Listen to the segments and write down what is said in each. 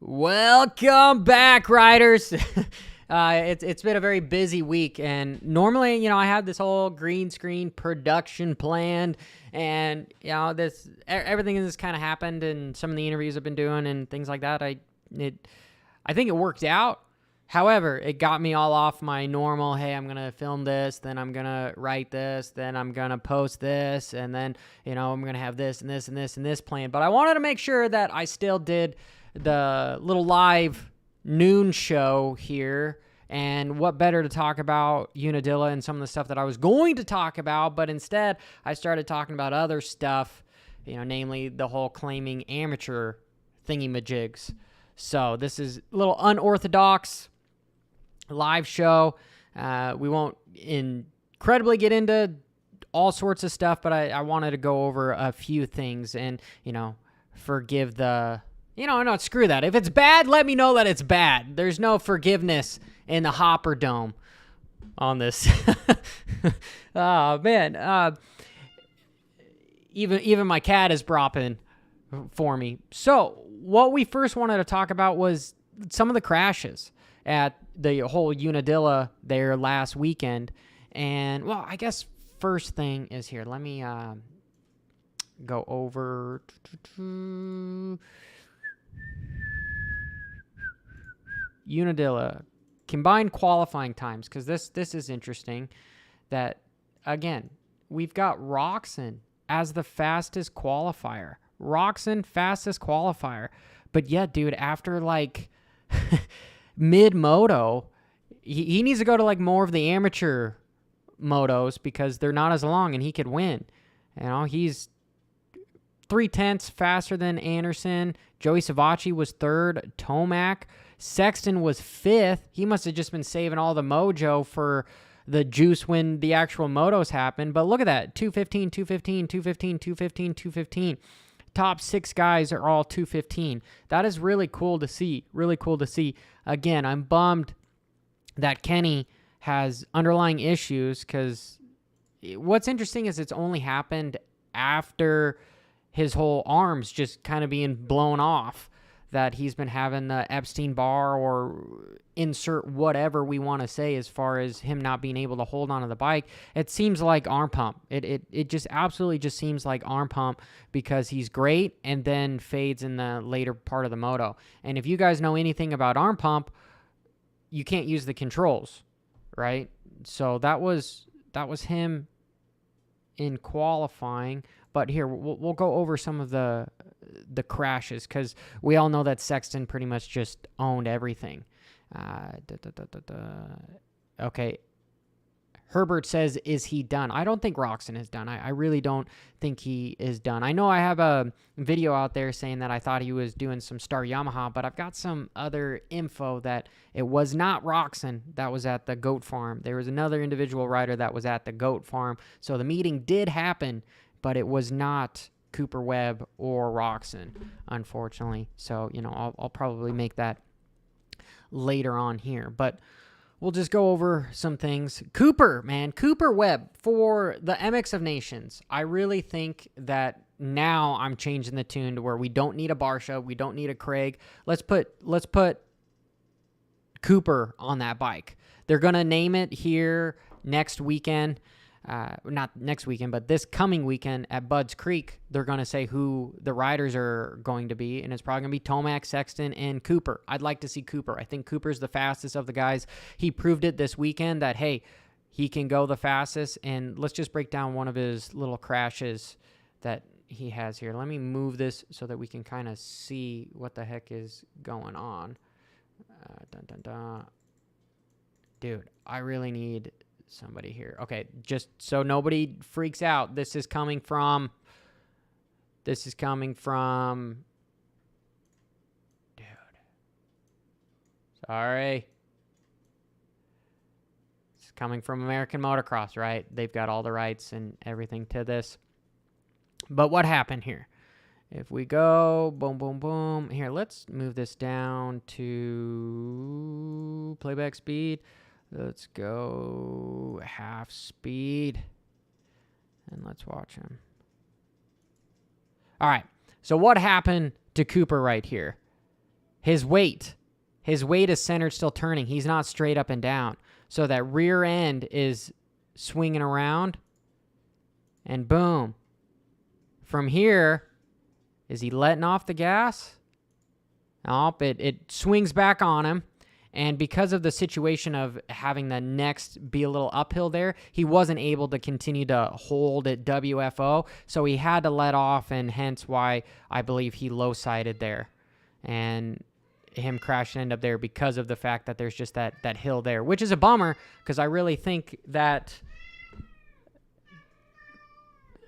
Welcome back, riders. It's been a very busy week, and normally, I have this whole green screen production planned, and this everything has kind of happened, and some of the interviews I've been doing and things like that. I think it worked out. However, it got me all off my normal, hey, I'm going to film this, then I'm going to write this, then I'm going to post this, and then, I'm going to have this and this and this and this planned. But I wanted to make sure that I still did the little live noon show here. And what better to talk about Unadilla and some of the stuff that I was going to talk about, but instead I started talking about other stuff, namely the whole claiming amateur thingy-majigs. So this is a little unorthodox live show. We won't incredibly get into all sorts of stuff, but I wanted to go over a few things and, forgive the... no, screw that. If it's bad, let me know that it's bad. There's no forgiveness in the Hopper Dome on this. Oh, man. Even my cat is bropping for me. So what we first wanted to talk about was some of the crashes at the whole Unadilla there last weekend. And, well, I guess first thing is here. Let me go over... Unadilla combined qualifying times, because this is interesting. That again, we've got Roczen as the fastest qualifier. Roczen fastest qualifier, but yet, dude, after like mid moto, he needs to go to like more of the amateur motos because they're not as long, and he could win. He's 0.3 faster than Anderson. Joey Savacci was third. Tomac. Sexton was fifth. He must have just been saving all the mojo for the juice when the actual motos happened. But look at that. 215, 215, 215, 215, 215. Top six guys are all 215. That is really cool to see. Really cool to see. Again, I'm bummed that Kenny has underlying issues because what's interesting is it's only happened after his whole arms just kind of being blown off, that he's been having the Epstein-Barr or insert whatever we want to say as far as him not being able to hold onto the bike. It seems like arm pump. It just absolutely just seems like arm pump because he's great and then fades in the later part of the moto. And if you guys know anything about arm pump, you can't use the controls, right? So that was him in qualifying. But here, we'll go over some of the crashes because we all know that Sexton pretty much just owned everything. Okay. Herbert says, is he done? I don't think Roczen is done. I really don't think he is done. I know I have a video out there saying that I thought he was doing some Star Yamaha, but I've got some other info that it was not Roczen that was at the goat farm. There was another individual rider that was at the goat farm. So the meeting did happen, but it was not Cooper Webb or Roczen, unfortunately. So, I'll probably make that later on here. But we'll just go over some things. Cooper Webb for the MX of Nations. I really think that now I'm changing the tune to where we don't need a Barsha, we don't need a Craig. Let's put Cooper on that bike. They're going to name it here next weekend. Not next weekend, but this coming weekend at Budds Creek, they're going to say who the riders are going to be, and it's probably going to be Tomac, Sexton, and Cooper. I'd like to see Cooper. I think Cooper's the fastest of the guys. He proved it this weekend that, hey, he can go the fastest, and let's just break down one of his little crashes that he has here. Let me move this so that we can kind of see what the heck is going on. Dude, I really need somebody here. Okay, just so nobody freaks out, this is coming from dude, sorry, it's coming from American Motocross, right? They've got all the rights and everything to this. But what happened here? If we go boom boom boom here, let's move this down to playback speed. Let's go half speed, and let's watch him. All right, so what happened to Cooper right here? His weight is centered still turning. He's not straight up and down. So that rear end is swinging around, and boom. From here, is he letting off the gas? Nope, it swings back on him. And because of the situation of having the next be a little uphill there, he wasn't able to continue to hold at WFO. So he had to let off, and hence why I believe he low-sided there. And him crashing end up there because of the fact that there's just that hill there, which is a bummer because I really think that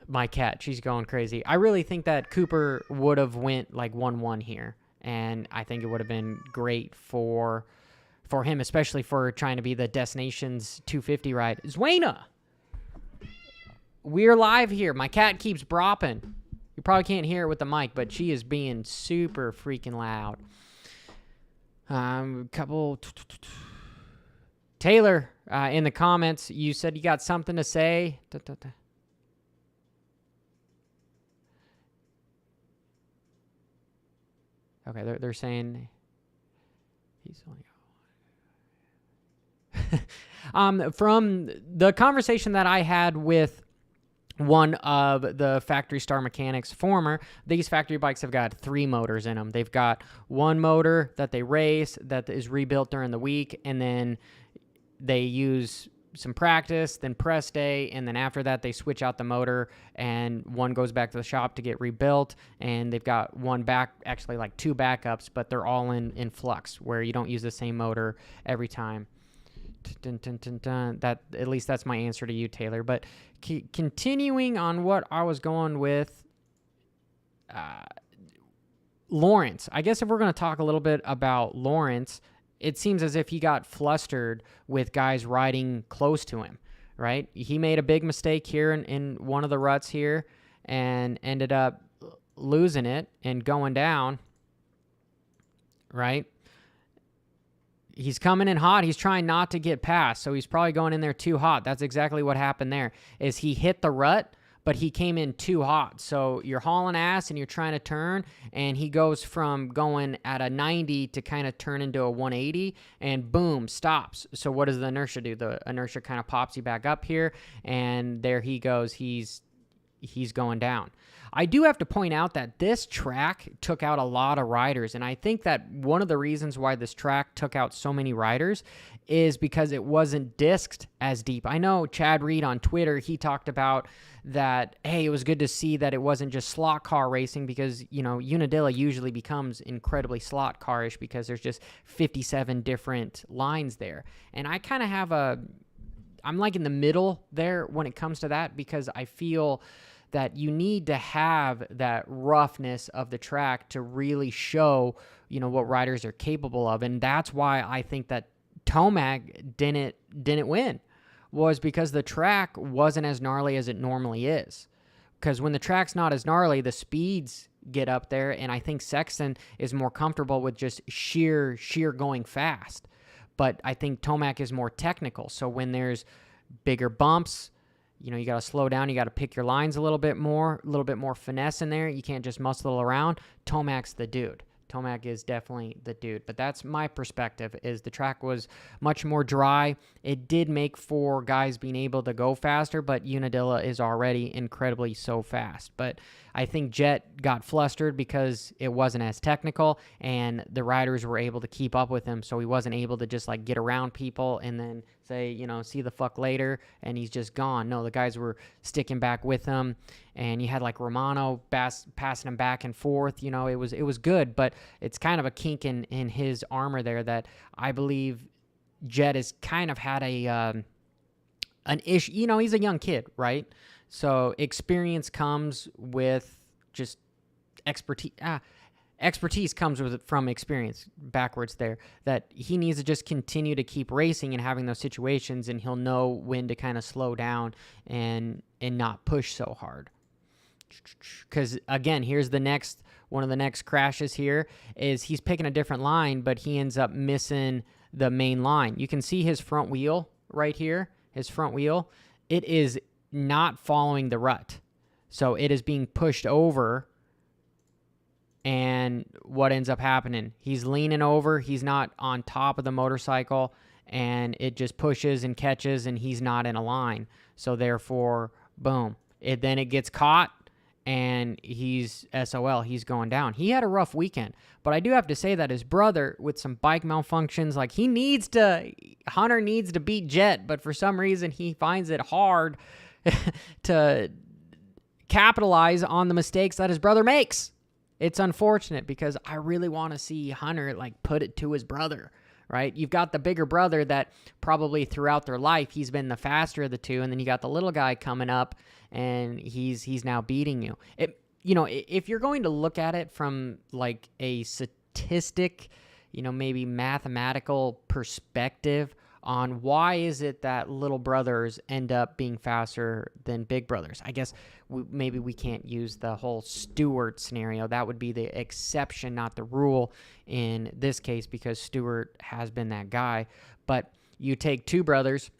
my cat, she's going crazy. I really think that Cooper would have went like 1-1 here, and I think it would have been great for him, especially for trying to be the Destinations 250 ride. Zuena, we're live here. My cat keeps bropping. You probably can't hear it with the mic, but she is being super freaking loud. Taylor, in the comments, you said you got something to say. Okay, they're saying he's only from the conversation that I had with one of the Factory Star Mechanics former, these factory bikes have got 3 motors in them. They've got one motor that they race that is rebuilt during the week, and then they use some practice, then press day, and then after that they switch out the motor, and one goes back to the shop to get rebuilt, and they've got actually like 2 backups, but they're all in flux, where you don't use the same motor every time. That, at least that's my answer to you, Taylor. But continuing on what I was going with, Lawrence. I guess if we're going to talk a little bit about Lawrence, it seems as if he got flustered with guys riding close to him, right? He made a big mistake here in one of the ruts here and ended up losing it and going down, right? He's coming in hot. He's trying not to get past, so he's probably going in there too hot. That's exactly what happened there, is he hit the rut, but he came in too hot. So you're hauling ass and you're trying to turn, and he goes from going at a 90 to kind of turn into a 180, and boom, stops. So what does the inertia do? The inertia kind of pops you back up here, and there he goes. He's going down. I do have to point out that this track took out a lot of riders, and I think that one of the reasons why this track took out so many riders is because it wasn't disked as deep. I know Chad Reed on Twitter, he talked about that, hey, it was good to see that it wasn't just slot car racing, because, you know, Unadilla usually becomes incredibly slot car-ish because there's just 57 different lines there. And I kind of I'm like in the middle there when it comes to that, because I feel that you need to have that roughness of the track to really show, you know, what riders are capable of. And that's why I think that Tomac didn't win, was because the track wasn't as gnarly as it normally is. Because when the track's not as gnarly, the speeds get up there, and I think Sexton is more comfortable with just sheer going fast. But I think Tomac is more technical. So when there's bigger bumps, you know, you got to slow down. You got to pick your lines a little bit more finesse in there. You can't just muscle around. Tomac's the dude. Tomac is definitely the dude. But that's my perspective, is the track was much more dry. It did make for guys being able to go faster, but Unadilla is already incredibly so fast. But I think Jet got flustered because it wasn't as technical, and the riders were able to keep up with him, so he wasn't able to just like get around people and then say, you know, see the fuck later, and he's just gone. No, the guys were sticking back with him, and you had like Romano passing him back and forth. You know, it was good, but it's kind of a kink in his armor there that I believe Jet has kind of had an issue. You know, he's a young kid, right? So experience comes with just expertise. Expertise comes from experience backwards there, that he needs to just continue to keep racing and having those situations, and he'll know when to kind of slow down and not push so hard. Because, again, here's one of the next crashes here is he's picking a different line, but he ends up missing the main line. You can see his front wheel right here, his front wheel. It is not following the rut. So it is being pushed over And what ends up happening? He's leaning over. He's not on top of the motorcycle, and it just pushes and catches, and he's not in a line. So therefore, boom. Then it gets caught, and he's SOL. He's going down. He had a rough weekend. But I do have to say that his brother, with some bike malfunctions, like Hunter needs to beat Jet, but for some reason he finds it hard to capitalize on the mistakes that his brother makes. It's unfortunate because I really want to see Hunter like put it to his brother, right? You've got the bigger brother that probably throughout their life, he's been the faster of the two. And then you got the little guy coming up and he's now beating you. If you're going to look at it from like a statistic, maybe mathematical perspective on why is it that little brothers end up being faster than big brothers. I guess maybe we can't use the whole Stewart scenario. That would be the exception, not the rule in this case, because Stewart has been that guy. But you take two brothers,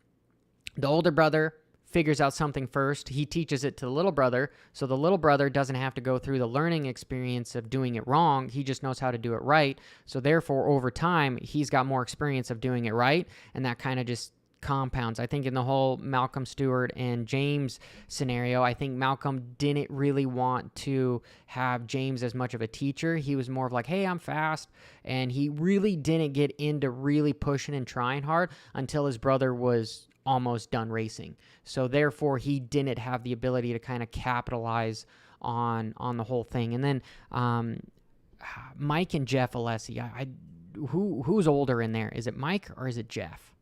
the older brother figures out something first. He teaches it to the little brother, so the little brother doesn't have to go through the learning experience of doing it wrong. He just knows how to do it right. So therefore, over time, he's got more experience of doing it right, and that kind of just compounds. I think in the whole Malcolm Stewart and James scenario, I think Malcolm didn't really want to have James as much of a teacher. He was more of like, hey, I'm fast, and he really didn't get into really pushing and trying hard until his brother was almost done racing. So therefore, he didn't have the ability to kind of capitalize on the whole thing. And then Mike and Jeff Alessi, who's older in there? Is it Mike or is it Jeff?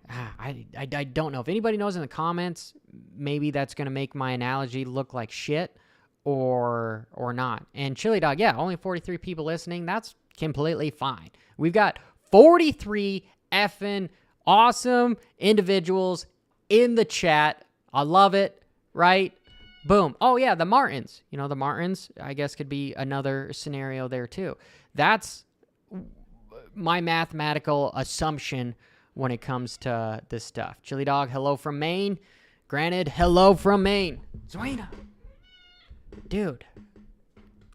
I don't know. If anybody knows in the comments, maybe that's going to make my analogy look like shit or not. And Chili Dog, yeah, only 43 people listening. That's completely fine. We've got 43 effing awesome individuals in the chat. I love it, right? Boom. Oh, yeah, the Martins. The Martins, I guess, could be another scenario there, too. That's my mathematical assumption when it comes to this stuff. Chili Dog, hello from Maine. Granted, hello from Maine. Zoina. Dude,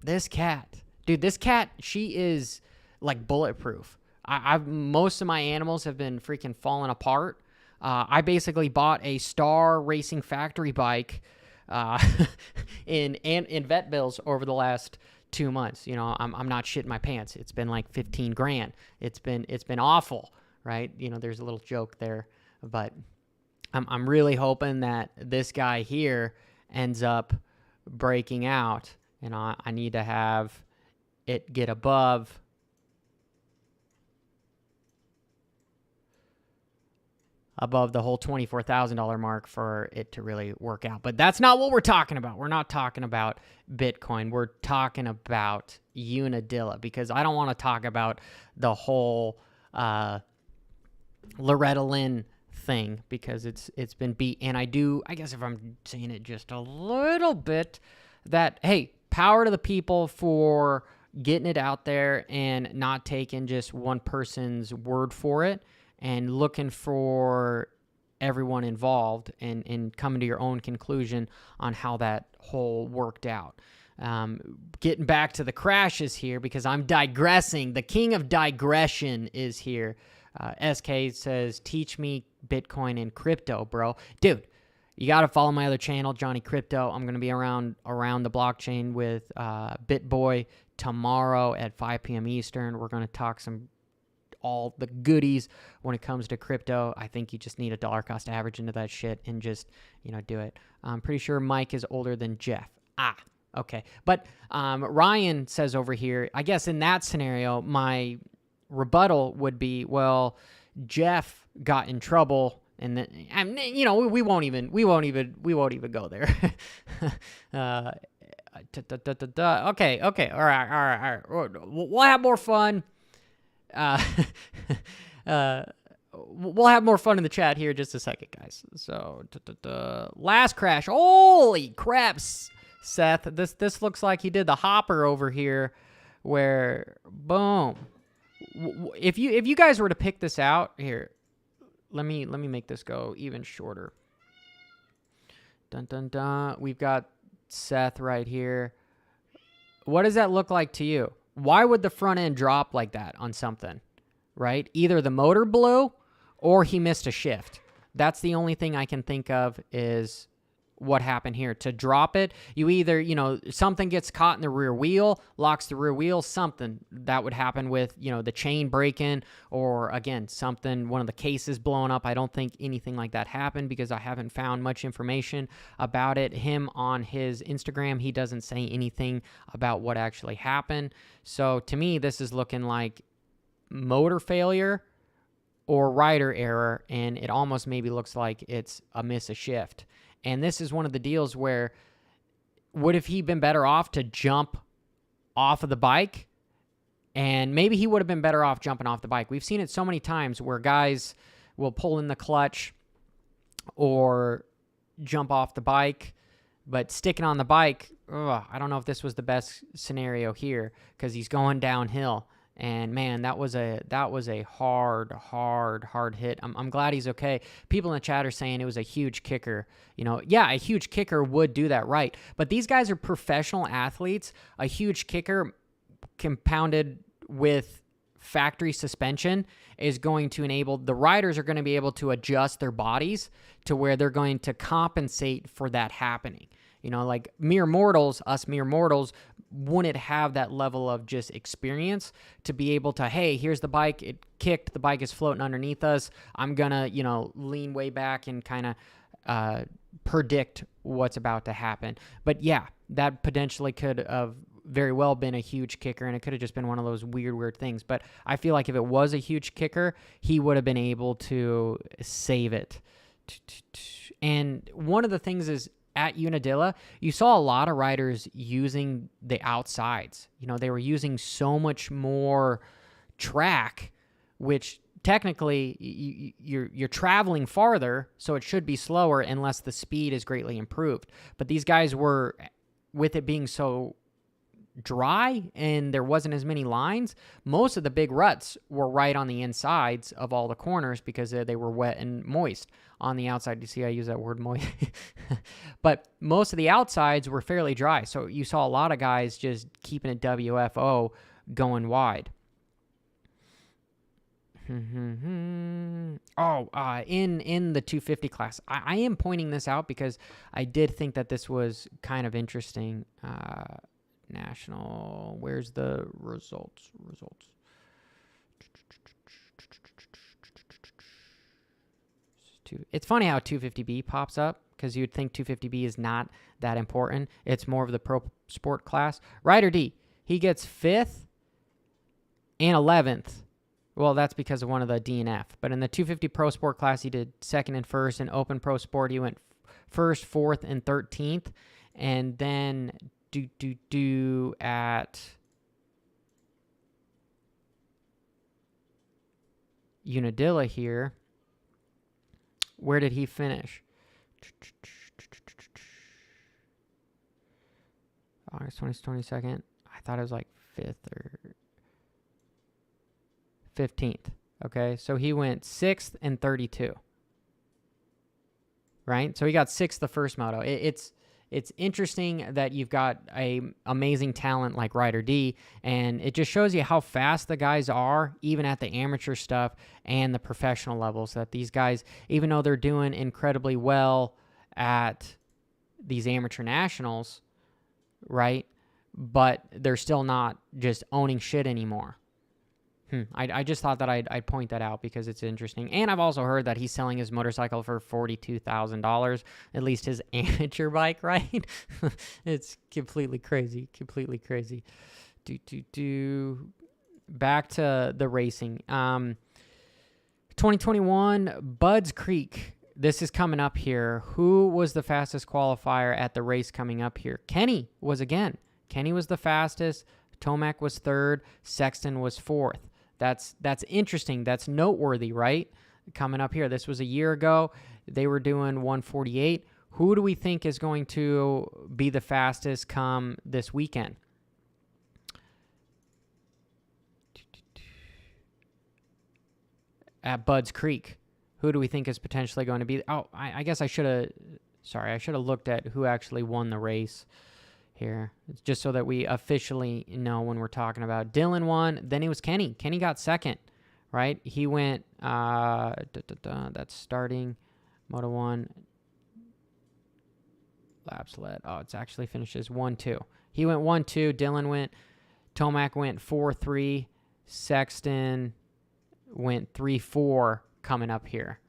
this cat, she is like bulletproof. Most of my animals have been freaking falling apart. I basically bought a Star Racing Factory bike in vet bills over the last 2 months. I'm not shitting my pants. It's been like 15 grand. It's been awful, right? There's a little joke there, but I'm really hoping that this guy here ends up breaking out, and I need to have it get above the whole $24,000 mark for it to really work out. But that's not what we're talking about. We're not talking about Bitcoin. We're talking about Unadilla, because I don't want to talk about the whole Loretta Lynn thing, because it's been beat. And I guess if I'm saying it just a little bit, that, hey, power to the people for getting it out there and not taking just one person's word for it, and looking for everyone involved and coming to your own conclusion on how that whole worked out. Getting back to the crashes here, because I'm digressing. The king of digression is here. SK says, teach me Bitcoin and crypto, bro. Dude, you got to follow my other channel, Johnny Crypto. I'm going to be around the blockchain with BitBoy tomorrow at 5 p.m. Eastern. We're going to talk all the goodies when it comes to crypto. I think you just need a dollar cost average into that shit and just, do it. I'm pretty sure Mike is older than Jeff. Okay. But Ryan says over here, I guess in that scenario, my rebuttal would be, well, Jeff got in trouble, and then, we won't even go there. Okay. All right. We'll have more fun. We'll have more fun in the chat here in just a second, guys. So, last crash. Holy crap, Seth. This looks like he did the hopper over here, where boom. If you guys were to pick this out here, let me make this go even shorter. Dun dun dun. We've got Seth right here. What does that look like to you? Why would the front end drop like that on something, right? Either the motor blew or he missed a shift. That's the only thing I can think of is what happened here. To drop it, you either, something gets caught in the rear wheel, locks the rear wheel, something that would happen with, the chain breaking, or again, one of the cases blowing up. I don't think anything like that happened because I haven't found much information about it. Him on his Instagram, he doesn't say anything about what actually happened. So to me, this is looking like motor failure or rider error, and it almost maybe looks like it's a miss a shift. And this is one of the deals where would have he been better off to jump off of the bike? And maybe he would have been better off jumping off the bike. We've seen it so many times where guys will pull in the clutch or jump off the bike, but sticking on the bike, I don't know if this was the best scenario here because he's going downhill. And man, that was a hard hit. I'm glad he's okay. People in the chat are saying it was a huge kicker. Yeah, a huge kicker would do that, right? But these guys are professional athletes. A huge kicker compounded with factory suspension is going to enable the riders are going to be able to adjust their bodies to where they're going to compensate for that happening. Like mere mortals wouldn't have that level of just experience to be able to, hey, here's the bike, it kicked, the bike is floating underneath us. I'm going to, lean way back and kind of predict what's about to happen. But yeah, that potentially could have very well been a huge kicker, and it could have just been one of those weird things. But I feel like if it was a huge kicker, he would have been able to save it. And one of the things is, at Unadilla, you saw a lot of riders using the outsides. They were using so much more track, which technically you're traveling farther, so it should be slower unless the speed is greatly improved. But these guys were, with it being so dry and there wasn't as many lines, most of the big ruts were right on the insides of all the corners because they were wet and moist. On the outside, you see I use that word moist. But most of the outsides were fairly dry, so you saw a lot of guys just keeping it WFO going wide. In the 250 class, I am pointing this out because I did think that this was kind of interesting. National, where's the results? It's funny how 250B pops up because you'd think 250B is not that important. It's more of the pro sport class. Rider D, he gets 5th and 11th. Well, that's because of one of the D and F. But in the 250 pro sport class, he did 2nd and 1st. In open pro sport, he went 1st, 4th, and 13th. And then at Unadilla here, where did he finish? August 22nd. I thought it was like 5th or 15th. Okay, so he went 6th and 32. Right? So he got 6th the first moto. It's interesting that you've got a amazing talent like Rider D, and it just shows you how fast the guys are, even at the amateur stuff and the professional levels, that these guys, even though they're doing incredibly well at these amateur nationals, right, but they're still not just owning shit anymore. I just thought that I'd point that out because it's interesting. And I've also heard that he's selling his motorcycle for $42,000, at least his amateur bike, right? It's completely crazy. Back to the racing. 2021, Budds Creek. This is coming up here. Who was the fastest qualifier at the race coming up here? Kenny was the fastest. Tomac was 3rd. Sexton was 4th. That's interesting. That's noteworthy, right? Coming up here. This was a year ago. They were doing 148. Who do we think is going to be the fastest come this weekend? At Budds Creek. Who do we think is potentially going to be? Oh, I guess I should have looked at who actually won the race here, just so that we officially know when we're talking about. Dylan won. Then it was Kenny. Kenny got second, right? He went, that's starting Moto 1. Laps led. Oh, it's actually finishes 1-2. He went 1-2. Dylan went, Tomac went 4-3. Sexton went 3-4 coming up here,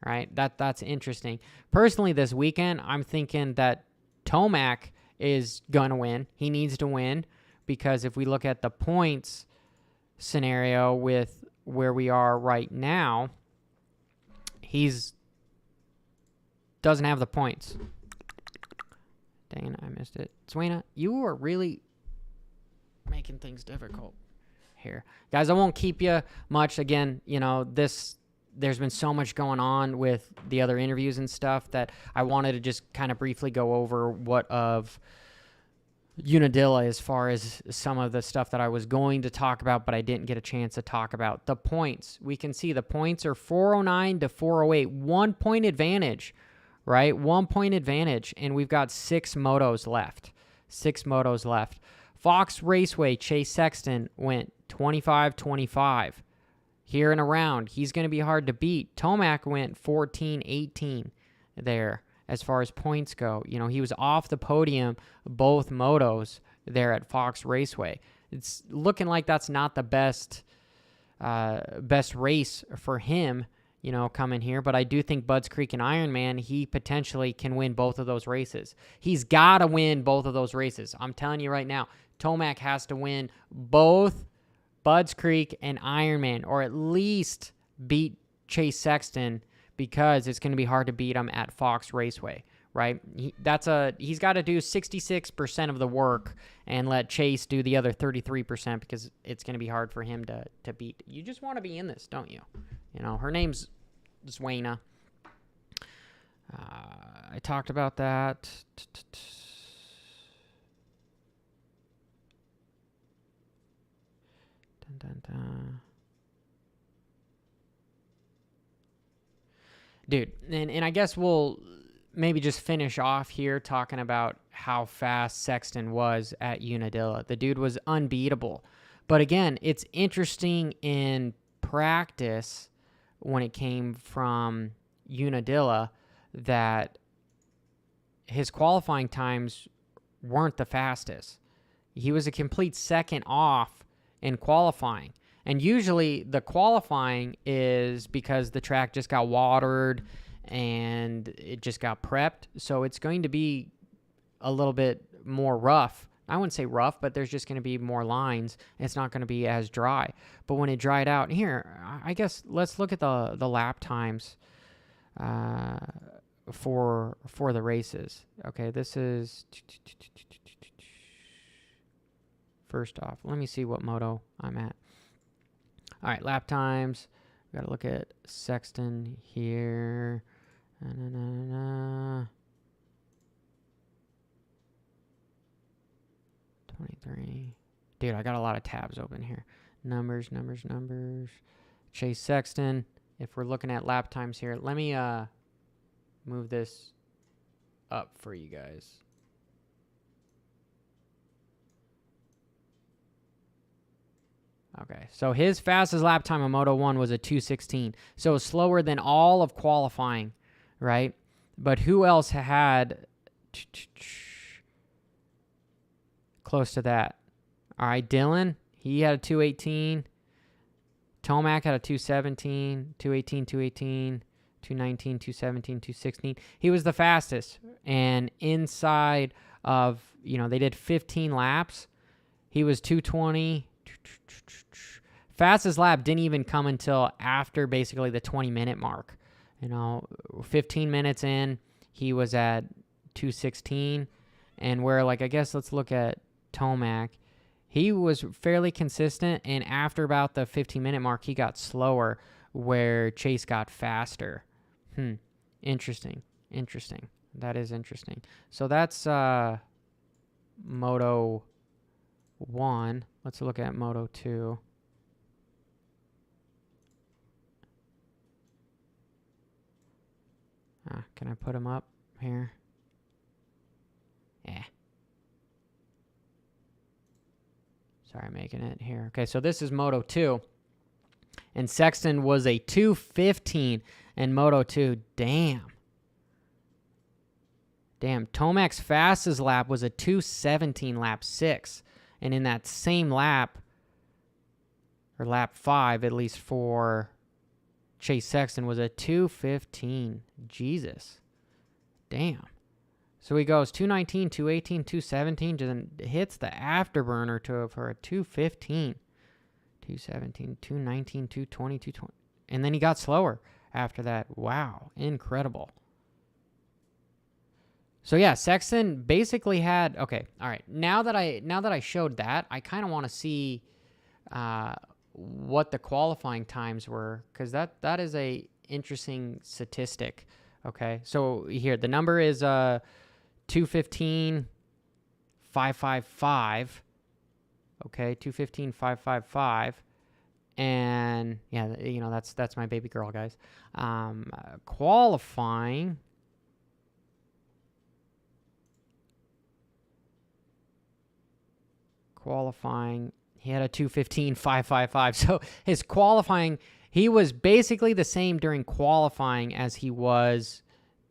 right? That's interesting. Personally, this weekend, I'm thinking that Tomac is going to win. He needs to win because if we look at the points scenario with where we are right now, he's doesn't have the points. Dang it, I missed it. Swaina, you are really making things difficult here. Guys, I won't keep you much. Again, there's been so much going on with the other interviews and stuff that I wanted to just kind of briefly go over what of Unadilla as far as some of the stuff that I was going to talk about, but I didn't get a chance to talk about. The points. We can see the points are 409 to 408. 1 point advantage, right? 1 point advantage, and we've got 6 motos left. 6 motos left. Fox Raceway, Chase Sexton went 25-25. Here and around, he's going to be hard to beat. Tomac went 14-18 there as far as points go. He was off the podium both motos there at Fox Raceway. It's looking like that's not the best race for him, coming here. But I do think Budds Creek and Ironman, he potentially can win both of those races. He's got to win both of those races. I'm telling you right now, Tomac has to win both Budds Creek and Ironman, or at least beat Chase Sexton, because it's going to be hard to beat him at Fox Raceway, right? He's got to do 66% of the work and let Chase do the other 33% because it's going to be hard for him to beat. You just want to be in this, don't you? Her name's Swaina. I talked about that. Dude, and I guess we'll maybe just finish off here talking about how fast Sexton was at Unadilla. The dude was unbeatable. But again, it's interesting in practice when it came from Unadilla that his qualifying times weren't the fastest. He was a complete second off in qualifying. And usually the qualifying is because the track just got watered and it just got prepped. So it's going to be a little bit more rough. I wouldn't say rough, but there's just going to be more lines. It's not going to be as dry. But when it dried out, here, I guess let's look at the lap times for the races. Okay, this is... First off, let me see what moto I'm at. All right, lap times. We got to look at Sexton here. 23. Dude, I got a lot of tabs open here. Numbers. Chase Sexton. If we're looking at lap times here, let me move this up for you guys. Okay, so his fastest lap time on Moto 1 was a 2:16. So slower than all of qualifying, right? But who else had close to that? All right, Dylan, he had a 2:18. Tomac had a 2:17, 2:18, 2:18, 2:19, 2:17, 2:16. He was the fastest. And inside of, they did 15 laps. He was 2:20. Fastest lap didn't even come until after basically the 20-minute mark. 15 minutes in, he was at 2:16. And where, I guess let's look at Tomac. He was fairly consistent, and after about the 15-minute mark, he got slower, where Chase got faster. Interesting. That is interesting. So that's Moto 1. Let's look at Moto 2. Can I put him up here? Yeah. Sorry, making it here. Okay, so this is Moto 2. And Sexton was a 2:15 in Moto 2. Damn. Tomac's fastest lap was a 2:17 lap 6. And in that same lap, or lap 5, at least for Chase Sexton, was a 2:15. Jesus. Damn. So he goes 2:19, 2:18, 2:17, just hits the afterburner for a 2:15. 2:17, 2:19, 2:20, 2:20. And then he got slower after that. Wow. Incredible. So yeah, Sexton basically had, okay, all right. Now that I showed that, I kind of want to see what the qualifying times were, because that is a interesting statistic. Okay, so here the number is 2:15.555. Okay, 2:15.555, and yeah, you know, that's my baby girl, guys. Qualifying. He had a 2:15.555. So his qualifying, he was basically the same during qualifying as he was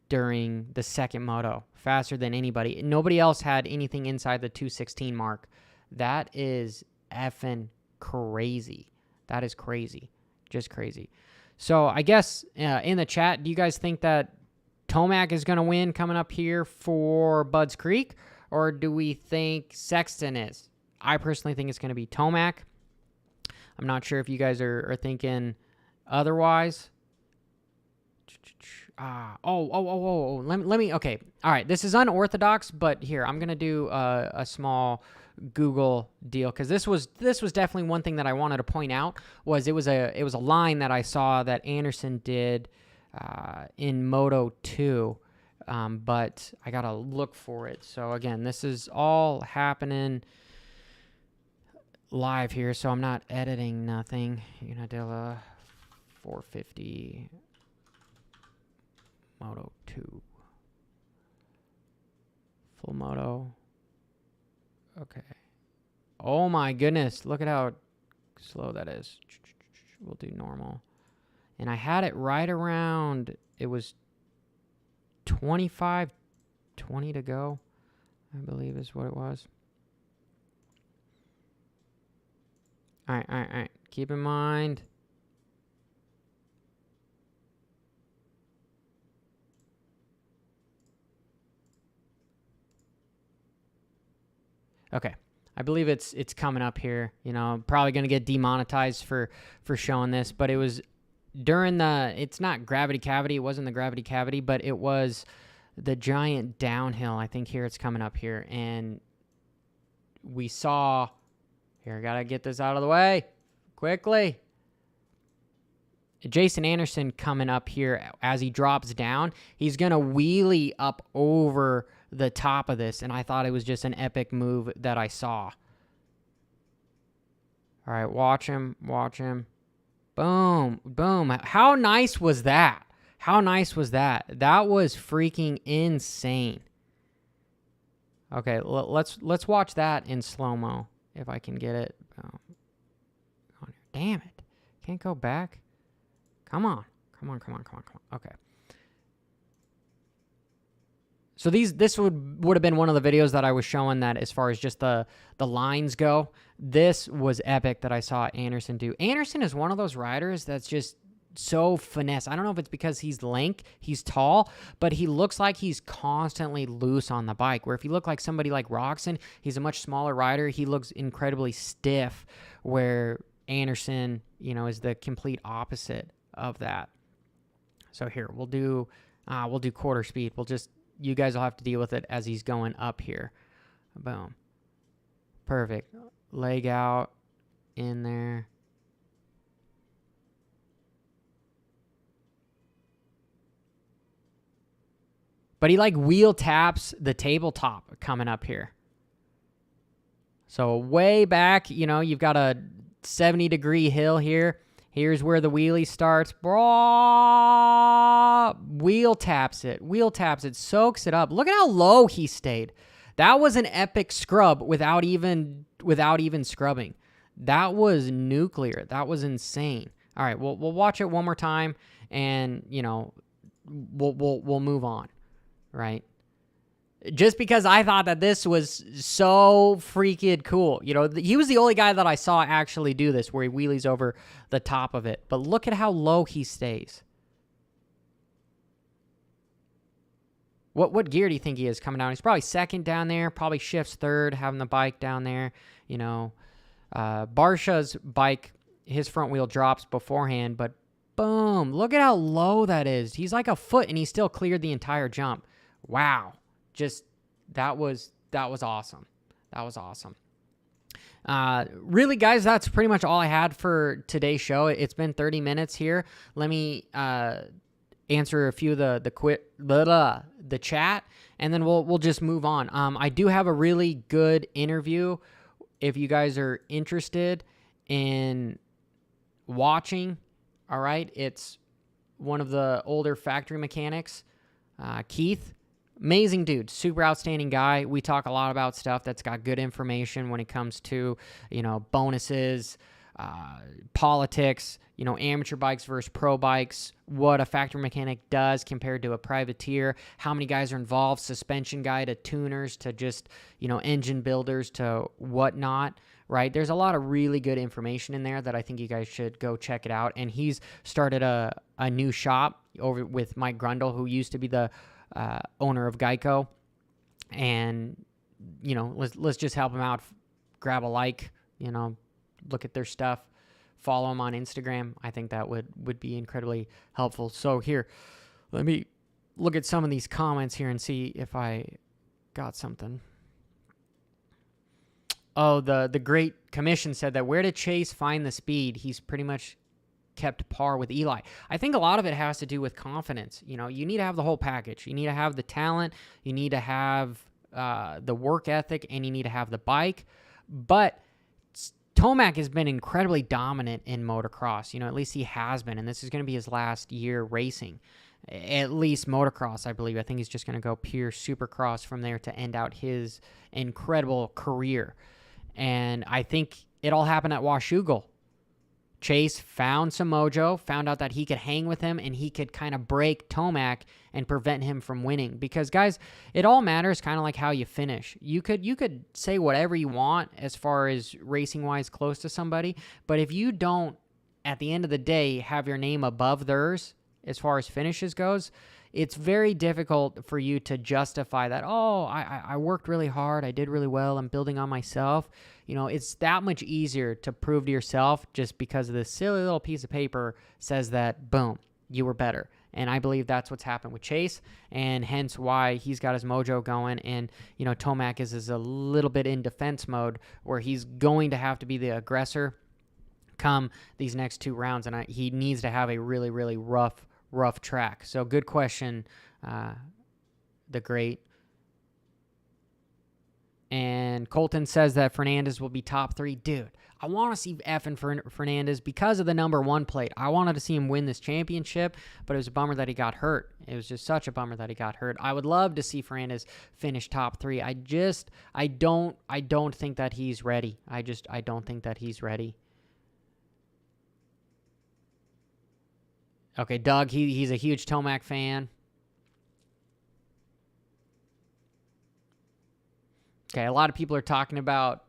during the second moto. Faster than anybody. Nobody else had anything inside the 2:16 mark. That is effing crazy. That is crazy. Just crazy. So I guess in the chat, do you guys think that Tomac is going to win coming up here for Budds Creek? Or do we think Sexton is? I personally think it's going to be Tomac. I'm not sure if you guys are thinking otherwise. Let me, okay. All right, this is unorthodox, but here, I'm going to do a small Google deal, because this was definitely one thing that I wanted to point out. Was it was a line that I saw that Anderson did in Moto 2, but I got to look for it. So again, this is all happening live here, so I'm not editing nothing. Unadilla 450 Moto 2 full moto. Okay. Oh my goodness, look at how slow that is. We'll do normal. And I had it right around, it was 25, 20 to go, I believe is what it was. All right. Keep in mind. Okay. I believe it's coming up here. You know, I'm probably going to get demonetized for showing this, but it was during it's not Gravity Cavity. It wasn't the Gravity Cavity, but it was the giant downhill. I think here it's coming up here. And we saw, here, I got to get this out of the way quickly. Jason Anderson coming up here as he drops down. He's going to wheelie up over the top of this, and I thought it was just an epic move that I saw. All right, watch him. Boom. How nice was that? That was freaking insane. Okay, let's watch that in slow-mo if I can get it. Damn it. Can't go back. Come on. Okay. So this would have been one of the videos that I was showing that as far as just the lines go. This was epic that I saw Anderson do. Anderson is one of those riders that's just so finesse. I don't know if it's because he's lank, he's tall, but he looks like he's constantly loose on the bike. Where if you look like somebody like Roxon, he's a much smaller rider. He looks incredibly stiff, where Anderson, you know, is the complete opposite of that. So here, we'll do quarter speed. You guys will have to deal with it as he's going up here. Boom. Perfect. Leg out in there. But he like wheel taps the tabletop coming up here. So way back, you know, you've got a 70-degree hill here. Here's where the wheelie starts. Wheel taps it, soaks it up. Look at how low he stayed. That was an epic scrub without even without even scrubbing. That was nuclear. That was insane. All right, we'll watch it one more time, and we'll move on, right? Just because I thought that this was so freaking cool. He was the only guy that I saw actually do this, where he wheelies over the top of it. But look at how low he stays. What gear do you think he is coming down? He's probably second down there, probably shifts third, having the bike down there. Barsha's bike, his front wheel drops beforehand, but boom, look at how low that is. He's like a foot, and he still cleared the entire jump. Wow. Just, that was awesome. That was awesome. Really, guys, that's pretty much all I had for today's show. It's been 30 minutes here. Let me answer a few of the chat, and then we'll just move on. I do have a really good interview if you guys are interested in watching. All right, it's one of the older factory mechanics, Keith. Amazing dude, super outstanding guy. We talk a lot about stuff that's got good information when it comes to, bonuses, politics, amateur bikes versus pro bikes, what a factory mechanic does compared to a privateer, how many guys are involved, suspension guy to tuners to just, engine builders to whatnot, right? There's a lot of really good information in there that I think you guys should go check it out. And he's started a new shop over with Mike Grundle, who used to be the owner of Geico, and let's just help him out. Grab a like, look at their stuff, follow them on Instagram. I think that would be incredibly helpful. So here, let me look at some of these comments here and see if I got something. Oh, the Great Commission said that where did Chase find the speed? He's pretty much kept par with Eli. I think a lot of it has to do with confidence. You need to have the whole package. You need to have the talent, you need to have the work ethic, and you need to have the bike. But Tomac has been incredibly dominant in motocross. At least he has been, and this is going to be his last year racing. At least motocross, I believe. I think he's just going to go pure supercross from there to end out his incredible career. And I think it all happened at Washougal. Chase found some mojo, found out that he could hang with him, and he could kind of break Tomac and prevent him from winning. Because, guys, it all matters kind of like how you finish. You could say whatever you want as far as racing-wise close to somebody, but if you don't, at the end of the day, have your name above theirs as far as finishes goes, it's very difficult for you to justify that, I worked really hard, I did really well, I'm building on myself. It's that much easier to prove to yourself just because of this silly little piece of paper says that, boom, you were better. And I believe that's what's happened with Chase, and hence why he's got his mojo going. And, Tomac is a little bit in defense mode where he's going to have to be the aggressor come these next two rounds, and he needs to have a really, really rough track. So good question, the Great. And Colton says that Fernandez will be top 3. Dude, I want to see effing Fernandez because of the number 1 plate. I wanted to see him win this championship, but it was a bummer that he got hurt. It was just such a bummer that he got hurt. I would love to see Fernandez finish top 3. I don't think that he's ready. I don't think that he's ready. Okay, Doug, he's a huge Tomac fan. Okay, a lot of people are talking about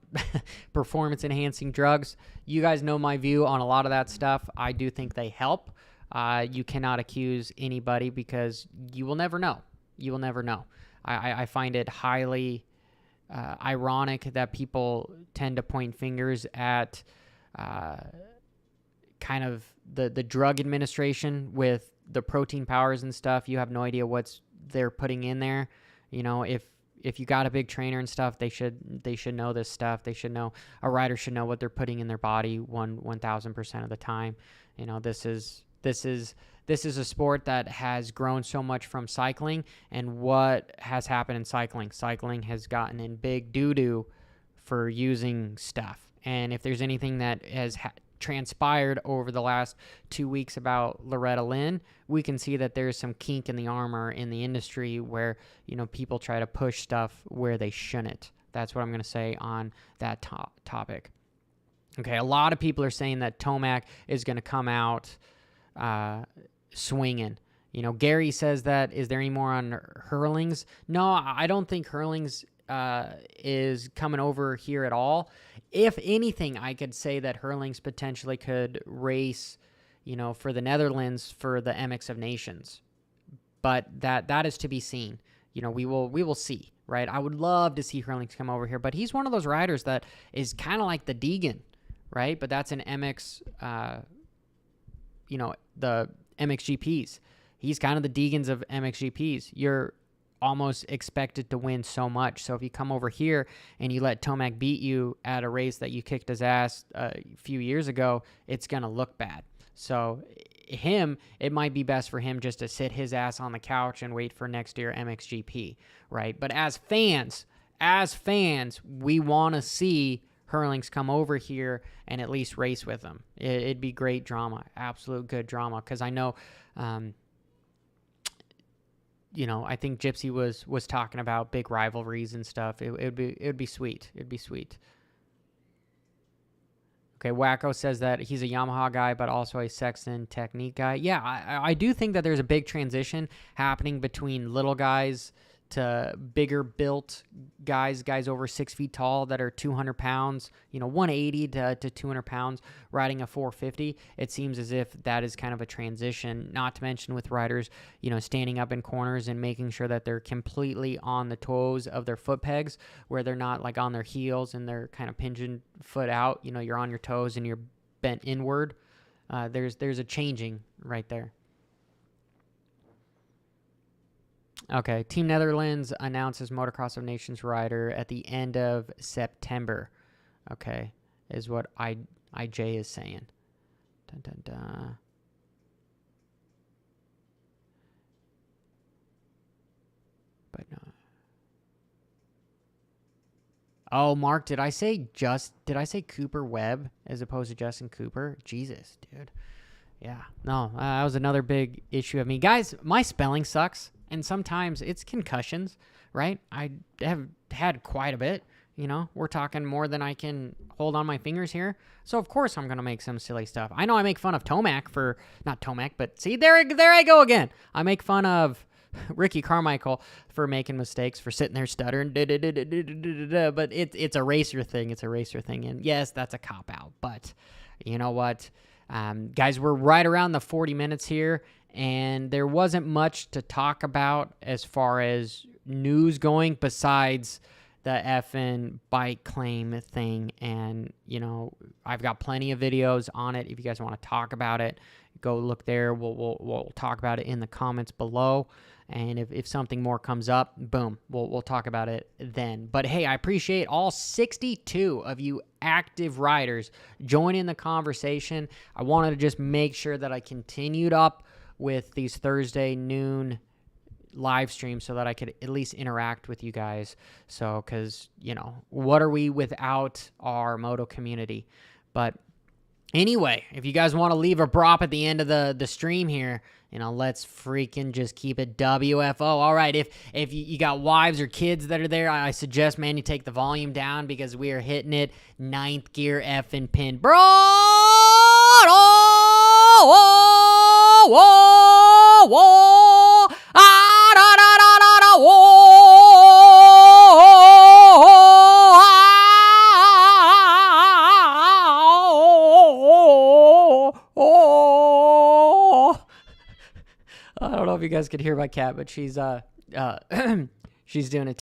performance-enhancing drugs. You guys know my view on a lot of that stuff. I do think they help. You cannot accuse anybody because you will never know. You will never know. I find it highly ironic that people tend to point fingers at kind of the drug administration with the protein powers and stuff. You have no idea what they're putting in there. If you got a big trainer and stuff, they should know this stuff. They should know, a rider should know what they're putting in their body 1,000% of the time. This is a sport that has grown so much from cycling, and what has happened in cycling? Cycling has gotten in big doo-doo for using stuff. And if there's anything that has transpired over the last 2 weeks about Loretta Lynn, we can see that there's some kink in the armor in the industry where, people try to push stuff where they shouldn't. That's what I'm going to say on that topic. Okay, a lot of people are saying that Tomac is going to come out swinging. You know, Gary says that. Is there any more on Hurlings? No, I don't think Hurlings is coming over here at all. If anything, I could say that Hurlings potentially could race, you know, for the Netherlands for the MX of Nations. But that is to be seen. You know, we will see, right? I would love to see Hurlings come over here, but he's one of those riders that is kind of like the Deegan, right? But that's an MX, you know, the MXGPs. He's kind of the Deegans of MXGPs. You're almost expected to win so much. So if you come over here and you let Tomac beat you at a race that you kicked his ass a few years ago, it's going to look bad. So it might be best for him just to sit his ass on the couch and wait for next year MXGP, right? But as fans, we want to see Hurlings come over here and at least race with them. It'd be great drama, absolute good drama, because I know, you know, I think Gypsy was talking about big rivalries and stuff. It'd be sweet. It'd be sweet. Okay, Wacko says that he's a Yamaha guy, but also a Sexton technique guy. Yeah, I do think that there's a big transition happening between little guys to bigger built guys over 6 feet tall that are 200 pounds, you know, 180 to 200 pounds riding a 450. It seems as if that is kind of a transition, not to mention with riders, you know, standing up in corners and making sure that they're completely on the toes of their foot pegs, where they're not like on their heels and they're kind of pigeon foot out. You know, you're on your toes and you're bent inward. There's a changing right there. Okay, Team Netherlands announces Motocross of Nations rider at the end of September. Okay, is what IJ is saying. Dun, dun, dun. But no. Oh, Mark, did I say Cooper Webb as opposed to Justin Cooper? Jesus, dude. Yeah, no, that was another big issue of me. Guys, my spelling sucks. And sometimes it's concussions, right? I have had quite a bit, you know. We're talking more than I can hold on my fingers here. So, of course, I'm going to make some silly stuff. I know I make fun of Tomac for, not Tomac, but see, there I go again. I make fun of Ricky Carmichael for making mistakes, for sitting there stuttering, but it's a racer thing. It's a racer thing. And yes, that's a cop-out. But you know what? Guys, we're right around the 40 minutes here. And there wasn't much to talk about as far as news going besides the effing bike claim thing. And, you know, I've got plenty of videos on it. If you guys want to talk about it, go look there. We'll talk about it in the comments below. And if something more comes up, boom, we'll talk about it then. But hey, I appreciate all 62 of you active riders joining the conversation. I wanted to just make sure that I continued up with these Thursday noon live streams so that I could at least interact with you guys. So, because, you know, what are we without our Moto community? But anyway, if you guys want to leave a prop at the end of the stream here, you know, let's freaking just keep it WFO. All right, if you got wives or kids that are there, I suggest, man, you take the volume down because we are hitting it 9th gear effing pin. Bro! Whoa, whoa, ah, da, da, da, da, da, whoa. I don't know if you guys could hear my cat, but she's she's doing it.